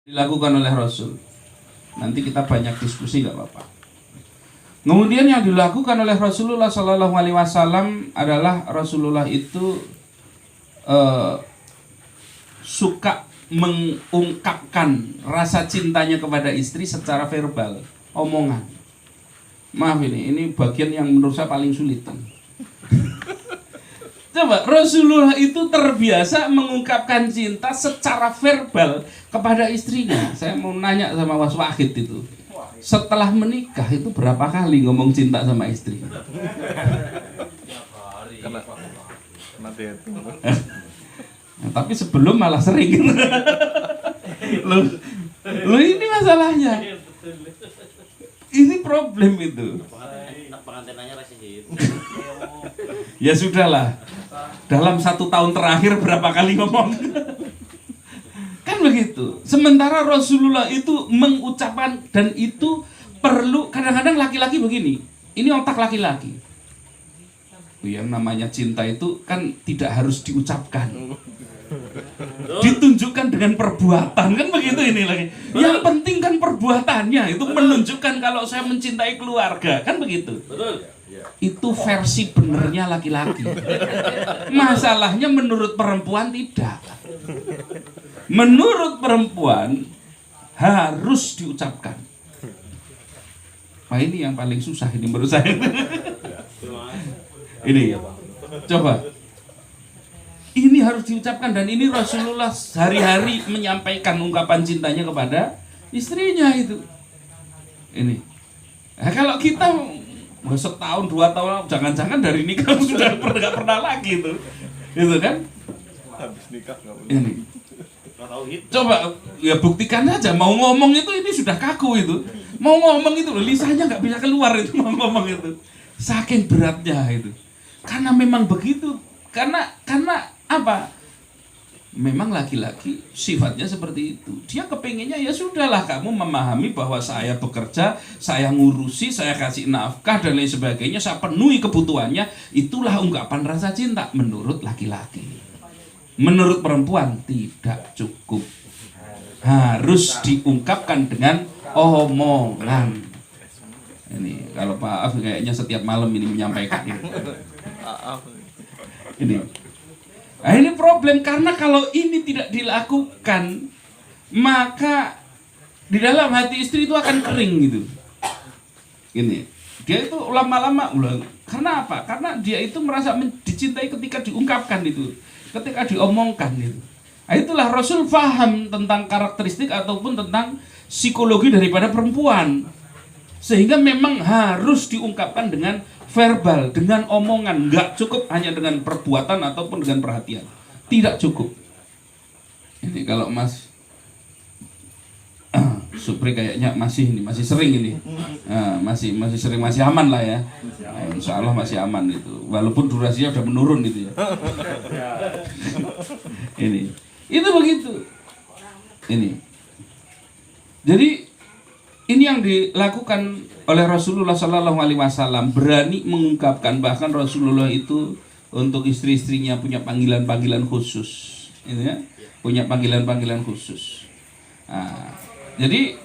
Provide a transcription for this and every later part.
dilakukan oleh Rasul. Nanti kita banyak diskusi, nggak apa-apa. Kemudian yang dilakukan oleh Rasulullah Shallallahu Alaihi Wasallam adalah Rasulullah itu suka mengungkapkan rasa cintanya kepada istri secara verbal, omongan. Maaf ini bagian yang menurut saya paling sulit. Coba, Rasulullah itu terbiasa mengungkapkan cinta secara verbal kepada istrinya. Saya mau nanya sama Mas Wahid itu, setelah menikah itu berapa kali ngomong cinta sama istri? Nah, tapi sebelum malah sering. Loh ini masalahnya. Ini problem itu. Ya sudahlah. Dalam 1 tahun terakhir berapa kali ngomong? Kan begitu. Sementara Rasulullah itu mengucapkan, dan itu perlu, kadang-kadang laki-laki begini. Ini otak laki-laki. Yang namanya cinta itu kan tidak harus diucapkan, ditunjukkan dengan perbuatan, kan begitu ini lagi. Yang penting kan perbuatannya itu menunjukkan kalau saya mencintai keluarga, kan begitu. Itu versi benernya laki-laki. Masalahnya menurut perempuan tidak. Menurut perempuan harus diucapkan. Nah ini yang paling susah ini menurut saya. Ini coba. Ini harus diucapkan, dan ini Rasulullah sehari-hari menyampaikan ungkapan cintanya kepada istrinya itu. Ini. Nah, kalau kita setahun 2 tahun, jangan-jangan dari nikah sudah nggak pernah lagi itu kan? Habis nikah nggak pernah. Ini. Coba ya buktikan aja, mau ngomong itu ini sudah kaku itu. Mau ngomong itu lisannya nggak bisa keluar itu, mau ngomong itu. Saking beratnya itu. Karena memang begitu. Karena apa? Memang laki-laki sifatnya seperti itu. Dia kepengennya ya sudahlah, kamu memahami bahwa saya bekerja, saya ngurusi, saya kasih nafkah dan lain sebagainya, saya penuhi kebutuhannya. Itulah ungkapan rasa cinta menurut laki-laki. Menurut perempuan tidak cukup. Harus diungkapkan dengan omongan. Ini kalau Pak Af kayaknya setiap malam ini menyampaikan ini. Nah ini problem, karena kalau ini tidak dilakukan, maka di dalam hati istri itu akan kering gitu. Ini dia itu lama-lama ulang. Karena apa? Karena dia itu merasa dicintai ketika diungkapkan itu, ketika diomongkan itu. Nah, itulah Rasul faham tentang karakteristik ataupun tentang psikologi daripada perempuan, sehingga memang harus diungkapkan dengan verbal, dengan omongan. Nggak cukup hanya dengan perbuatan ataupun dengan perhatian, tidak cukup. Ini kalau Mas Supri kayaknya masih sering ini, masih sering, masih aman lah ya. Insya Allah masih aman itu, walaupun durasinya udah menurun gitu ya. Ini itu begitu. Ini jadi ini yang dilakukan oleh Rasulullah Shallallahu Alaihi Wasallam, berani mengungkapkan. Bahkan Rasulullah itu untuk istri-istrinya punya panggilan-panggilan khusus, ini ya, punya panggilan-panggilan khusus. Nah, jadi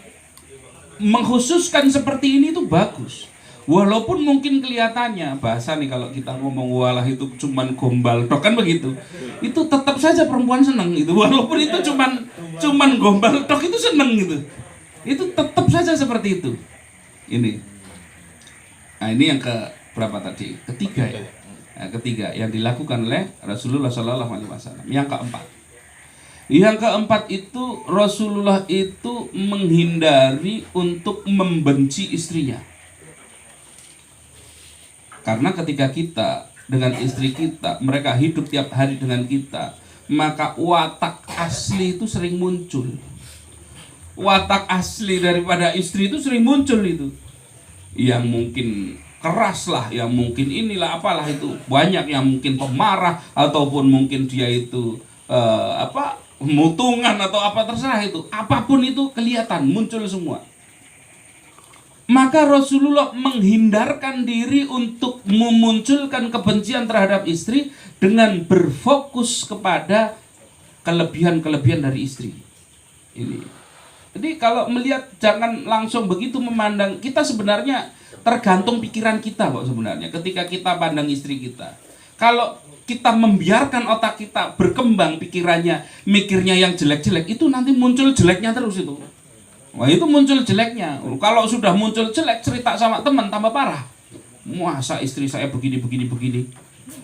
mengkhususkan seperti ini itu bagus. Walaupun mungkin kelihatannya bahasa nih, kalau kita ngomong walah itu cuman gombal tok kan begitu, itu tetap saja perempuan seneng itu, walaupun itu cuman gombal tok itu seneng gitu. Itu tetap saja seperti itu. Ini. Nah, ini yang ke berapa tadi? Ketiga ya. Nah, ketiga yang dilakukan oleh Rasulullah Shallallahu Alaihi Wasallam. Yang keempat itu Rasulullah itu menghindari untuk membenci istrinya. Karena ketika kita dengan istri kita, mereka hidup tiap hari dengan kita, maka watak asli itu sering muncul. Watak asli daripada istri itu sering muncul itu, yang mungkin keras lah, yang mungkin inilah apalah itu, banyak yang mungkin pemarah, ataupun mungkin dia itu mutungan atau apa, terserah itu, apapun itu kelihatan muncul semua. Maka Rasulullah menghindarkan diri untuk memunculkan kebencian terhadap istri dengan berfokus kepada kelebihan-kelebihan dari istri. Ini Jadi kalau melihat jangan langsung begitu memandang. Kita sebenarnya tergantung pikiran kita kok sebenarnya. Ketika kita pandang istri kita, kalau kita membiarkan otak kita berkembang pikirannya, mikirnya yang jelek-jelek, itu nanti muncul jeleknya terus itu. Wah, itu muncul jeleknya. Kalau sudah muncul jelek, cerita sama teman tambah parah. Masa istri saya begini.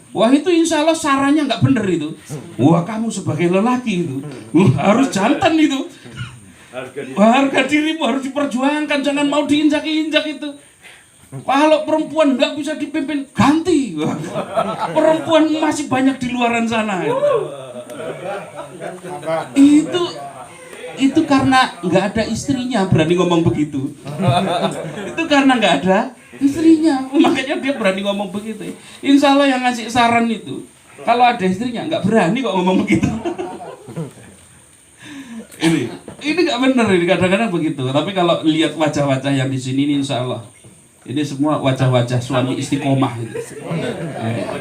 Wah, itu insya Allah sarannya nggak bener itu. Wah, kamu sebagai lelaki itu harus jantan itu. Harga dirimu harus diperjuangkan, jangan mau diinjak-injak itu. Kalau perempuan nggak bisa dipimpin, ganti. Perempuan masih banyak di luaran sana. Itu karena nggak ada istrinya berani ngomong begitu. Itu karena nggak ada istrinya, makanya dia berani ngomong begitu. Insya Allah yang ngasih saran itu, kalau ada istrinya nggak berani kok ngomong begitu. Ini nggak benar, ini kadang-kadang begitu. Tapi kalau lihat wajah-wajah yang di sini, ini insya Allah ini semua wajah-wajah suami istiqomah itu.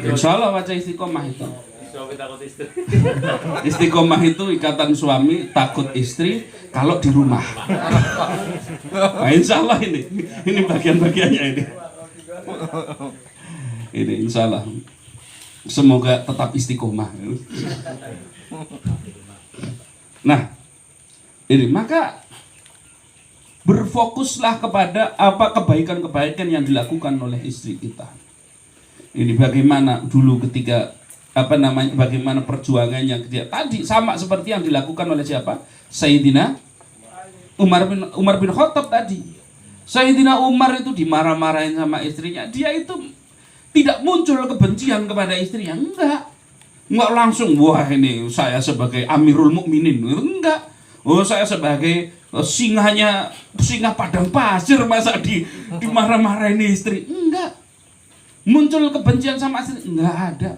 Insya Allah wajah istiqomah itu. Istiqomah itu ikatan suami takut istri kalau di rumah. Nah, insya Allah ini bagian-bagiannya ini. Ini insya Allah. Semoga tetap istiqomah. Nah, ini maka berfokuslah kepada apa kebaikan-kebaikan yang dilakukan oleh istri kita. Ini bagaimana dulu ketika bagaimana perjuangannya dia tadi sama seperti yang dilakukan oleh siapa? Sayyidina Umar bin Khattab tadi. Sayyidina Umar itu dimarah-marahin sama istrinya, dia itu tidak muncul kebencian kepada istrinya, enggak langsung wah ini saya sebagai Amirul Mukminin, enggak. Oh, saya sebagai singa padang pasir masa dimarah-marahin istri, enggak. Muncul kebencian sama istri, enggak ada.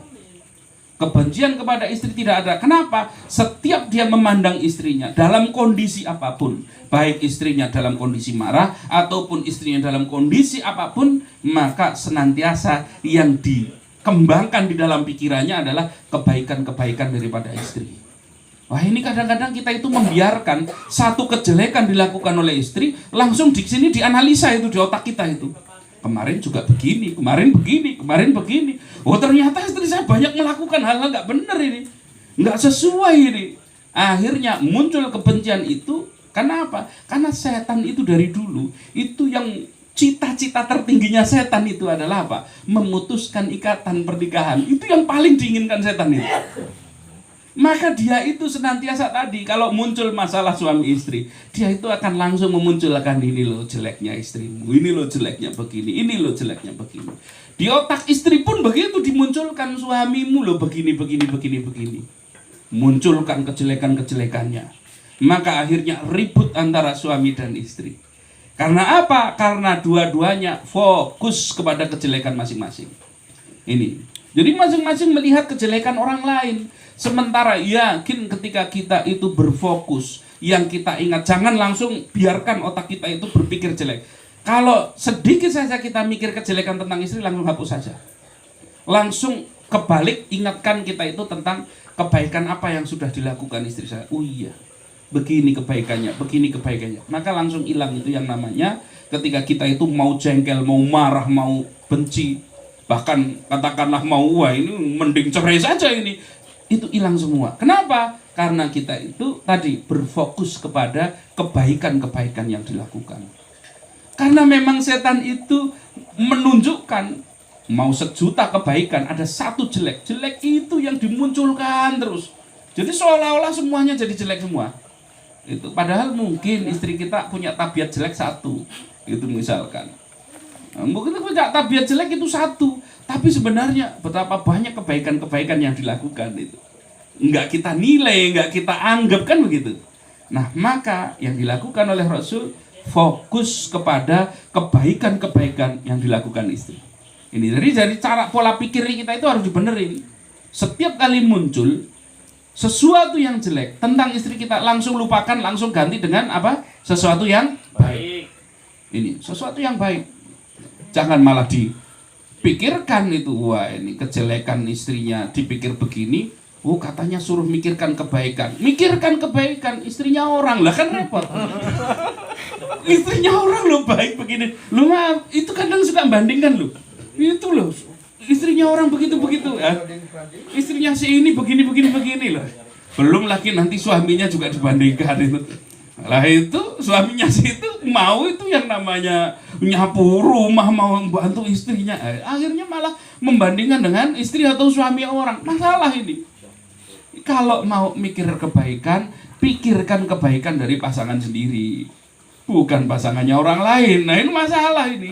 Kebencian kepada istri tidak ada. Kenapa? Setiap dia memandang istrinya dalam kondisi apapun, baik istrinya dalam kondisi marah ataupun istrinya dalam kondisi apapun, maka senantiasa yang dikembangkan di dalam pikirannya adalah kebaikan-kebaikan daripada istri. Wah, ini kadang-kadang kita itu membiarkan satu kejelekan dilakukan oleh istri, langsung di sini dianalisa itu di otak kita itu. Kemarin juga begini, kemarin begini. Oh, ternyata istri saya banyak melakukan hal-hal nggak benar ini, nggak sesuai ini. Akhirnya muncul kebencian itu. Kenapa? Karena setan itu dari dulu itu yang cita-cita tertingginya setan itu adalah apa? Memutuskan ikatan pernikahan. Itu yang paling diinginkan setan itu. Maka dia itu senantiasa tadi kalau muncul masalah suami istri, dia itu akan langsung memunculkan ini loh jeleknya istrimu, ini loh jeleknya begini, ini loh jeleknya begini. Di otak istri pun begitu dimunculkan suamimu loh begini. Munculkan kejelekan-kejelekannya. Maka akhirnya ribut antara suami dan istri. Karena apa? Karena dua-duanya fokus kepada kejelekan masing-masing. Ini. Jadi masing-masing melihat kejelekan orang lain. Sementara yakin ketika kita itu berfokus, yang kita ingat, jangan langsung biarkan otak kita itu berpikir jelek. Kalau sedikit saja kita mikir kejelekan tentang istri, langsung hapus saja. Langsung kebalik, ingatkan kita itu tentang kebaikan apa yang sudah dilakukan istri saya. Oh iya, begini kebaikannya. Maka langsung hilang itu yang namanya ketika kita itu mau jengkel, mau marah, mau benci, bahkan katakanlah mau wah ini mending cerai saja ini. Itu hilang semua. Kenapa? Karena kita itu tadi berfokus kepada kebaikan-kebaikan yang dilakukan. Karena memang setan itu menunjukkan mau 1.000.000 kebaikan, ada satu jelek. Jelek itu yang dimunculkan terus. Jadi seolah-olah semuanya jadi jelek semua. Itu padahal mungkin istri kita punya tabiat jelek satu. Itu misalkan. Mungkin punya tabiat jelek itu satu, tapi sebenarnya betapa banyak kebaikan-kebaikan yang dilakukan itu. Enggak kita nilai, enggak kita anggap, kan begitu. Nah, maka yang dilakukan oleh Rasul fokus kepada kebaikan-kebaikan yang dilakukan istri. Ini dari cara pola pikir kita itu harus dibenerin. Setiap kali muncul sesuatu yang jelek tentang istri kita, langsung lupakan, langsung ganti dengan apa? Sesuatu yang baik. Ini sesuatu yang baik. Jangan malah dipikirkan itu, wah ini kejelekan istrinya, dipikir begini, Oh katanya suruh mikirkan kebaikan. Mikirkan kebaikan, istrinya orang lah kan repot. Istrinya orang loh baik begini. Lu maaf, itu kadang suka bandingkan loh. Itu loh, istrinya orang begitu-begitu. Istrinya si ini begini loh. Belum lagi nanti suaminya juga dibandingkan itu. Lah itu suaminya sih itu mau itu yang namanya nyapu rumah, mau bantu istrinya. Akhirnya malah membandingkan dengan istri atau suami orang. Masalah ini. Kalau mau mikir kebaikan, pikirkan kebaikan dari pasangan sendiri, bukan pasangannya orang lain. Nah ini masalah ini.